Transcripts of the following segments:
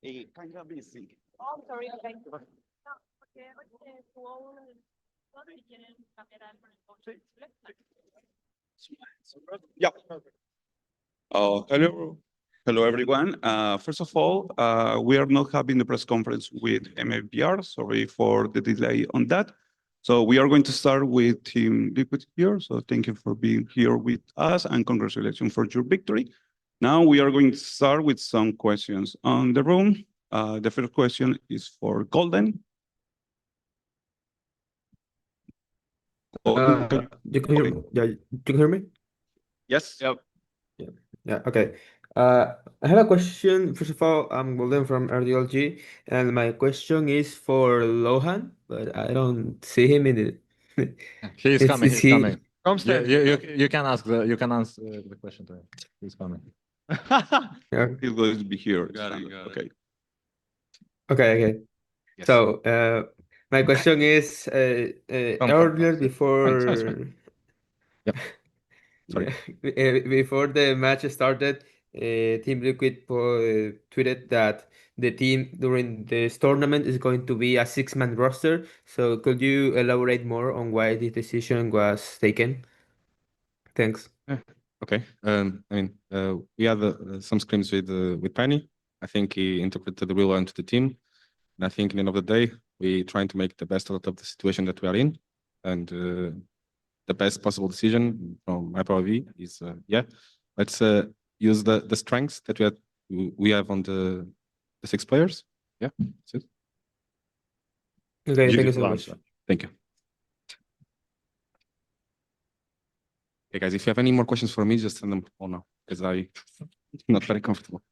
Kind of busy. Oh, sorry, okay. No, porque todos quieren cambiar algo en el Yeah. Hello, everyone. First of all, we are not having the press conference with MIBR. Sorry for the delay on that. So we are going to start with Team Liquid here. So thank you for being here with us and congratulations for your victory. Now we are going to start with some questions on the room. The first question is for Golden. You can hear me? Yeah, you can hear me? Yes. Yep. Yeah, okay. I have a question. First of all, I'm Golden from RDLG, and my question is for Lohan, but I don't see him in it. He's coming. He's coming. Come You, stand. you can ask you can answer the question to him. He's coming. Yeah. He's going to be here. Got it, got it. Okay. Okay. Yes. So, my question is, earlier Fine, before Yep. Sorry. before the match started, Team Liquid tweeted that the team during this tournament is going to be a six-man roster. So could you elaborate more on why this decision was taken? Thanks. Okay. We had some scrims with Penny. I think he interpreted the real into the team. And I think at the end of the day, we trying to make the best out of the situation that we are in. And the best possible decision from my point of view is, let's use the strengths that we have on the six players. Yeah, that's it. Okay, thank you Beautiful so much. answer. Thank you. Okay, guys, if you have any more questions for me, just send them all now, because I'm not very comfortable.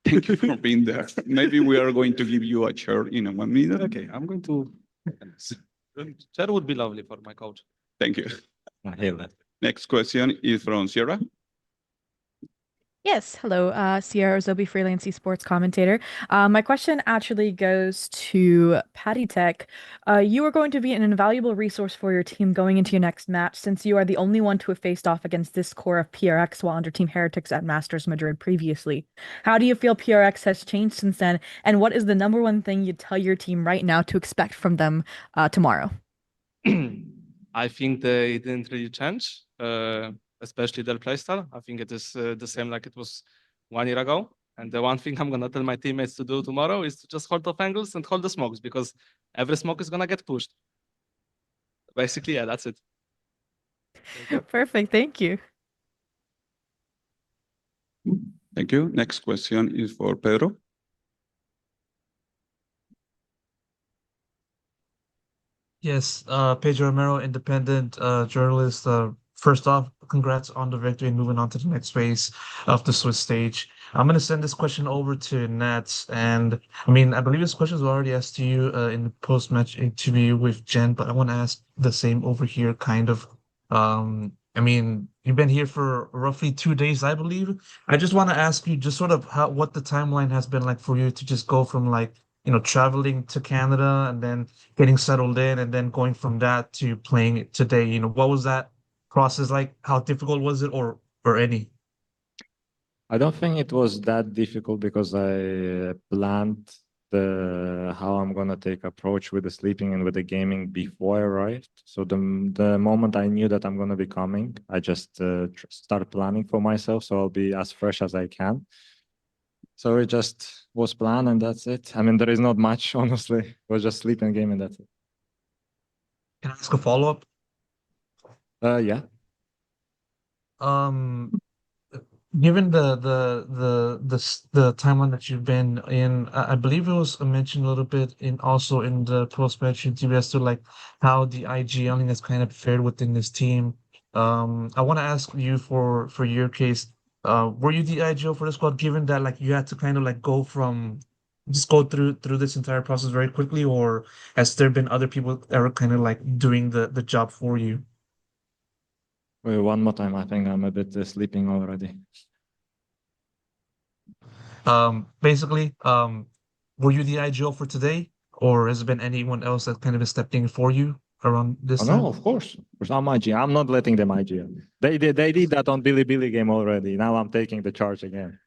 Thank you for being there. Maybe we are going to give you a chair in 1 minute. Okay, I'm going to. That would be lovely for my coach. Thank you. I hear that. Next question is from Sierra. Yes, hello, Sierra Zobi, freelance esports commentator. My question actually goes to Patty Tech. You are going to be an invaluable resource for your team going into your next match, since you are the only one to have faced off against this core of PRX while under Team Heretics at Masters Madrid previously. How do you feel PRX has changed since then, and what is the number one thing you'd tell your team right now to expect from them tomorrow? I think they didn't really change, especially their playstyle. I think it is the same like it was 1 year ago. And the one thing I'm going to tell my teammates to do tomorrow is to just hold off angles and hold the smokes, because every smoke is going to get pushed. Basically, yeah, that's it. Perfect, thank you. Thank you. Next question is for Pedro. Yes, Pedro Romero, independent journalist. First off, congrats on the victory and moving on to the next phase of the Swiss stage. I'm going to send this question over to Nats. And I mean, I believe this question was already asked to you in the post-match interview with Jen, but I want to ask the same over here, kind of. I mean, you've been here for roughly 2 days, I believe. I just want to ask you just sort of what the timeline has been like for you to just go from like, traveling to Canada and then getting settled in and then going from that to playing it today. What was that process like? How difficult was it or any? I don't think it was that difficult because I planned how I'm gonna take approach with the sleeping and with the gaming before I arrived. So the moment I knew that I'm gonna be coming, I just start planning for myself, so I'll be as fresh as I can. So it just was planned and that's it. I mean, there is not much, honestly. It was just sleep and game and that's it. Can I ask a follow-up? Yeah. Given the timeline that you've been in, I believe it was mentioned a little bit also in the post-match interview as to like how the IGLing has kind of fared within this team. I want to ask you for your case. Were you the IGL for the squad, given that like you had to kind of like go through this entire process very quickly, or has there been other people that are kind of like doing the job for you? Wait, one more time. I think I'm a bit sleeping already. Basically, were you the IGL for today, or has there been anyone else that kind of stepped in for you around this time? No, of course. I'm IGL. I'm not letting them IGL. They did that on Bilibili game already. Now I'm taking the charge again.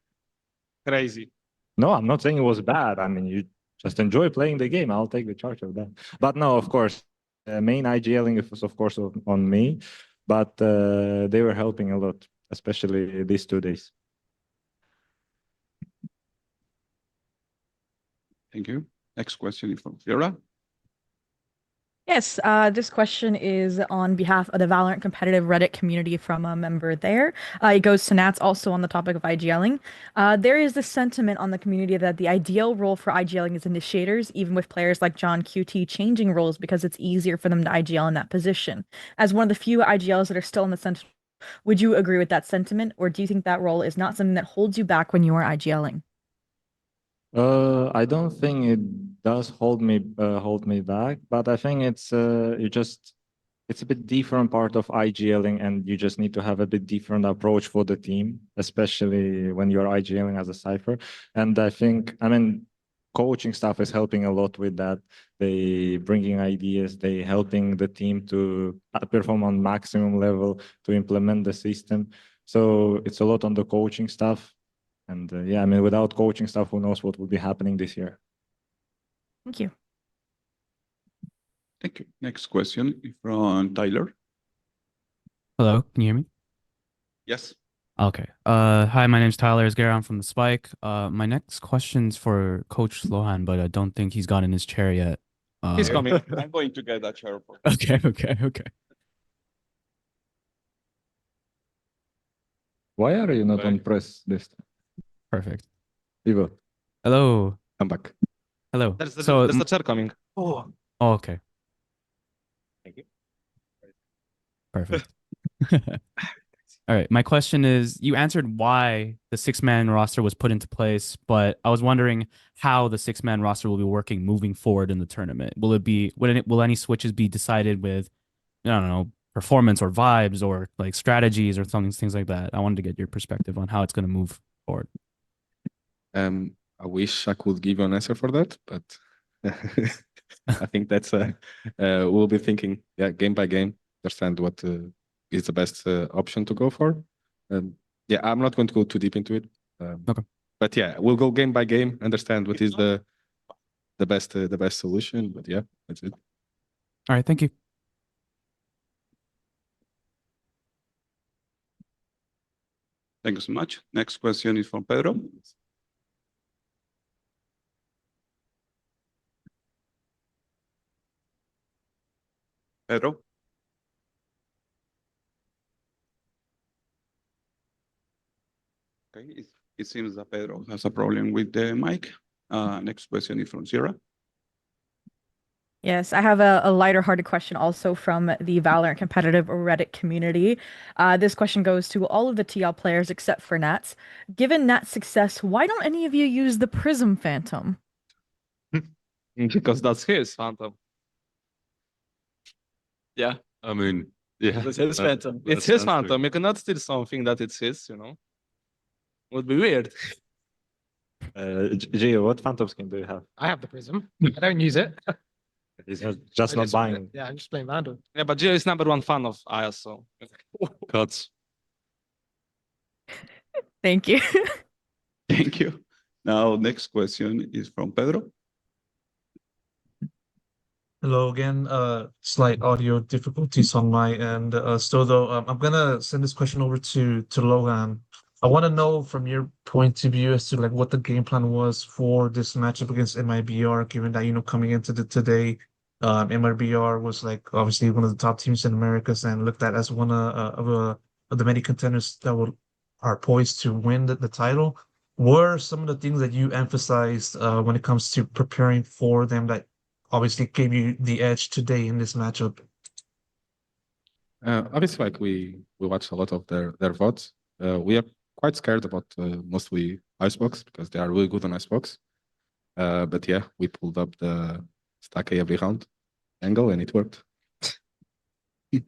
Crazy. No, I'm not saying it was bad. I mean, you just enjoy playing the game. I'll take the charge of that. But no, of course, main IGLing was of course on me, but they were helping a lot, especially these 2 days. Thank you. Next question is from Fiora. Yes, this question is on behalf of the Valorant competitive Reddit community from a member there. It goes to Nats, also on the topic of IGLing. There is this sentiment on the community that the ideal role for IGLing is initiators, even with players like John QT changing roles because it's easier for them to IGL in that position. As one of the few IGLs that are still in the center, would you agree with that sentiment, or do you think that role is not something that holds you back when you are IGLing? I don't think it does hold me back, but I think it's a bit different part of IGLing, and you just need to have a bit different approach for the team, especially when you're IGLing as a cipher. And I mean, coaching staff is helping a lot with that. They bringing ideas, they helping the team to perform on maximum level, to implement the system. So it's a lot on the coaching staff. And yeah, I mean, without coaching staff, who knows what will be happening this year. Thank you. Thank you. Next question is from Tyler. Hello, can you hear me? Yes. Okay. Hi, my name's Tyler Esguerra. I'm from the Spike. My next question's for Coach Lohan, but I don't think he's gotten his chair yet. He's coming. I'm going to get that chair for Okay. Why are you not Right. on press this time? Perfect. Ivo, Hello. come back. Hello. There's the, So, there's the chair coming. oh, okay. Thank you. Perfect. All right. My question is, you answered why the 6-man roster was put into place, but I was wondering how the 6-man roster will be working moving forward in the tournament. Will any switches be decided with, I don't know, performance or vibes or like strategies or things like that? I wanted to get your perspective on how it's going to move forward. I wish I could give you an answer for that, but I think that's we'll be thinking, game by game, understand what is the best option to go for. Yeah, I'm not going to go too deep into it. Okay. But yeah, we'll go game by game, understand what is the best solution. But yeah, that's it. All right. Thank you. Thank you so much. Next question is from Pedro. Pedro. Okay, it seems that Pedro has a problem with the mic. Next question is from Sierra. Yes, I have a lighter-hearted question also from the Valorant competitive Reddit community. This question goes to all of the TL players except for Nats. Given Nats' success, why don't any of you use the Prism Phantom? Because that's his Phantom. Yeah. I mean, yeah, It's his Phantom. It's that's his answering. Phantom. You cannot steal something that it's his, Would be weird. Gio, what phantom skin do you have? I have the Prism. I don't use it. He's just not buying. Yeah, I'm just playing Vandal. Yeah, but Gio is #1 fan of IS, so. Cuts. Thank you. Thank you. Now, next question is from Pedro. Hello again. Slight audio difficulties on my end. Still though, I'm gonna send this question over to Lohan. I want to know from your point of view as to like what the game plan was for this matchup against MIBR, given that coming into today, MIBR was like obviously one of the top teams in Americas and looked at as one of the many contenders that are poised to win the title. What are some of the things that you emphasized when it comes to preparing for them that obviously gave you the edge today in this matchup? Obviously, like we watched a lot of their VODs. We are quite scared about mostly Icebox because they are really good on Icebox. But yeah, we pulled up the stack A every round angle and it worked. Thank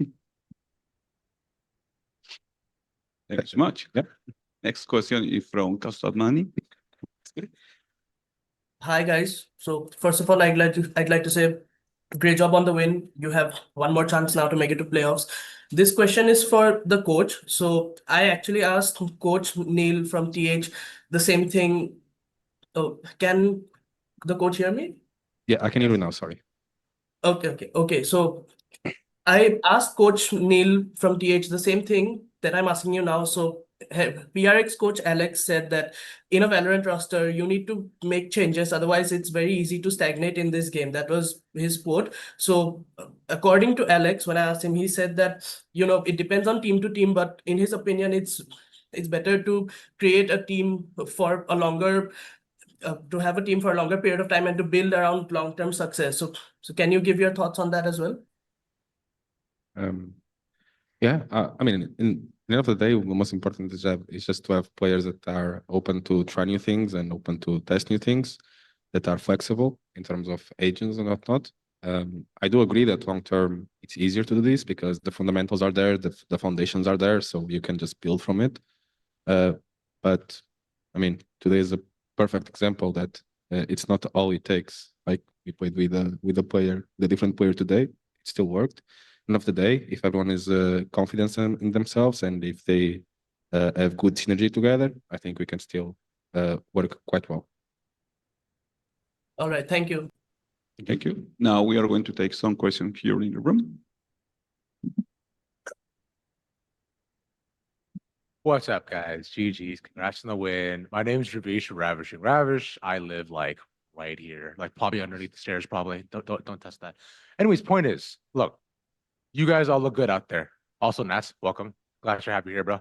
you so much. Yep. Next question is from Kastadmani. Hi guys. So first of all, I'd like to say great job on the win. You have one more chance now to make it to playoffs. This question is for the coach. So I actually asked Coach Neil from TH the same thing Oh, can the coach hear me? Yeah, I can hear you now. Sorry. Okay. So I asked Coach Neil from TH the same thing that I'm asking you now. So PRX coach Alex said that in a Valorant roster, you need to make changes. Otherwise, it's very easy to stagnate in this game. That was his quote. So according to Alex, when I asked him, he said that, it depends on team to team, but in his opinion, it's better to create a team for a longer to have a team for a longer period of time and to build around long-term success. So can you give your thoughts on that as well? Yeah, I mean, in the end of the day, the most important is just to have players that are open to try new things and open to test new things, that are flexible in terms of agents and whatnot. I do agree that long term it's easier to do this because the fundamentals are there, the foundations are there, so you can just build from it. But I mean, today is a perfect example that it's not all it takes. Like we played with the different player today, it still worked. End of the day, if everyone is confident in themselves and if they have good synergy together, I think we can still work quite well. All right, thank you. Thank you. Now we are going to take some questions here in the room. What's up, guys? GG's. Congrats on the win. My name is Ravish Ravishing Ravish. I live like right here, like probably underneath the stairs. Probably don't test that. Anyways, point is, look, you guys all look good out there. Also, Nats, welcome. Glad you're happy here, bro.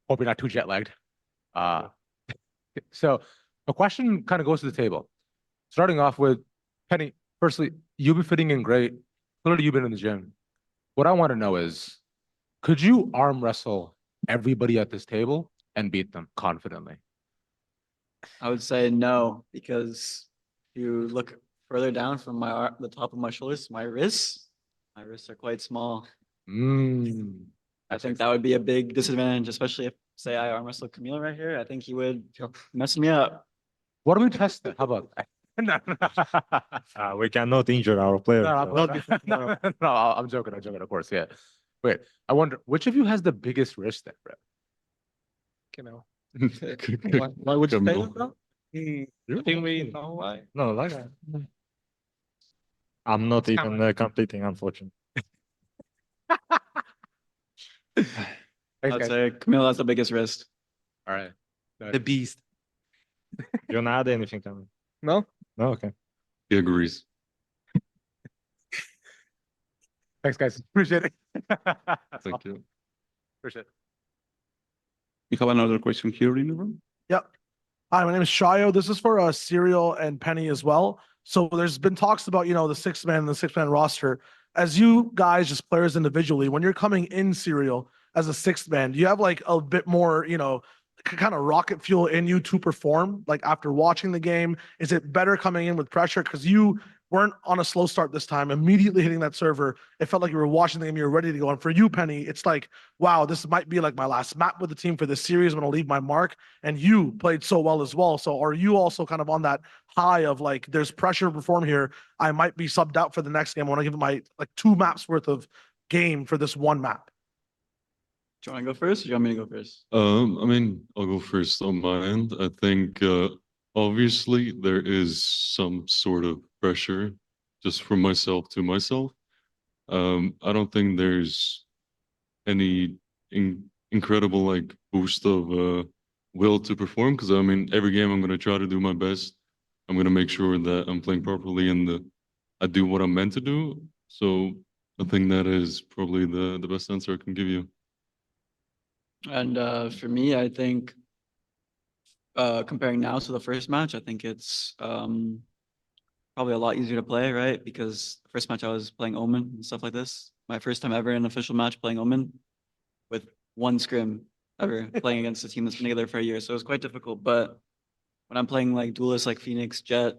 Hope you're not too jet lagged. So a question kind of goes to the table. Starting off with Penny. Firstly, you've been fitting in great. Clearly, you've been in the gym. What I want to know is, could you arm wrestle everybody at this table and beat them confidently? I would say no, because if you look further down from the top of my shoulders, my wrists are quite small. I think that would be a big disadvantage, especially if, say, I arm wrestle Camille right here. I think he would mess me up. What do we test that? How about that? We cannot injure our players. No, I'm joking, of course, yeah. Wait, I wonder, which of you has the biggest wrist then, bro? You know. Why would you say that, bro? I think we know why. No, like that. I'm not even completing, unfortunately. I'd say Camille has the biggest wrist. All right. The beast. You don't add anything, Cameron? No? No, okay. He agrees. Thanks, guys. Appreciate it. Thank you. Appreciate it. We have another question here in the room. Yep. Hi, my name is Shayo. This is for Serial and Penny as well. So there's been talks about, the six-man and the six-man roster. As you guys, just players individually, when you're coming in Serial as a sixth man, do you have like a bit more, kind of rocket fuel in you to perform? Like after watching the game, is it better coming in with pressure? Because you weren't on a slow start this time, immediately hitting that server. It felt like you were watching the game, you were ready to go. And for you, Penny, it's like, wow, this might be like my last map with the team for this series. I'm going to leave my mark. And you played so well as well. So are you also kind of on that high of like, there's pressure to perform here? I might be subbed out for the next game. I want to give it my like 2 maps worth of game for this 1 map. Do you want to go first or do you want me to go first? I mean, I'll go first on my end. I think obviously there is some sort of pressure just from myself to myself. I don't think there's any incredible like boost of will to perform, because I mean every game I'm gonna try to do my best. I'm gonna make sure that I'm playing properly and I do what I'm meant to do. So I think that is probably the best answer I can give you. And for me, I think comparing now to the first match, I think it's probably a lot easier to play, right? Because the first match I was playing Omen and stuff like this. My first time ever in an official match playing Omen with 1 scrim ever playing against a team that's been together for a year. So it was quite difficult. But when I'm playing like duelists like Phoenix, Jet,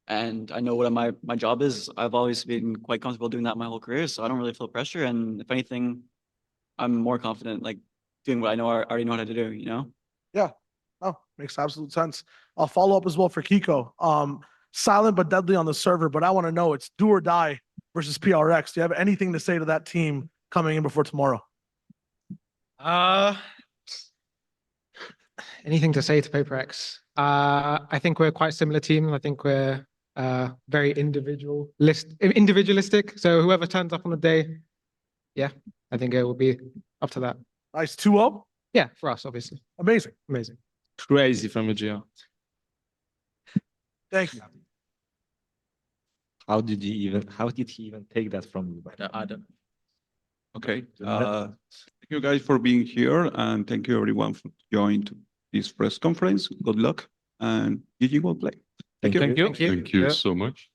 and I know what my job is, I've always been quite comfortable doing that my whole career. So I don't really feel pressure. And if anything, I'm more confident like doing what I already know how to do, Yeah. Oh, makes absolute sense. I'll follow up as well for Kiko. Silent but deadly on the server, but I want to know, it's do or die versus PRX. Do you have anything to say to that team coming in before tomorrow? anything to say to Paper X? I think we're quite similar team. I think we're very individualistic. So whoever turns up on the day, yeah, I think it will be up to that. Nice 2-0. Yeah, for us, obviously. Amazing. Amazing. Crazy from VGR. Thank you. How did he even take that from you? I don't. Okay. Thank you guys for being here, and thank you everyone for joining to this press conference. Good luck, and GG will play. Thank you. Thank you. Thank you. Thank you Yeah. so much.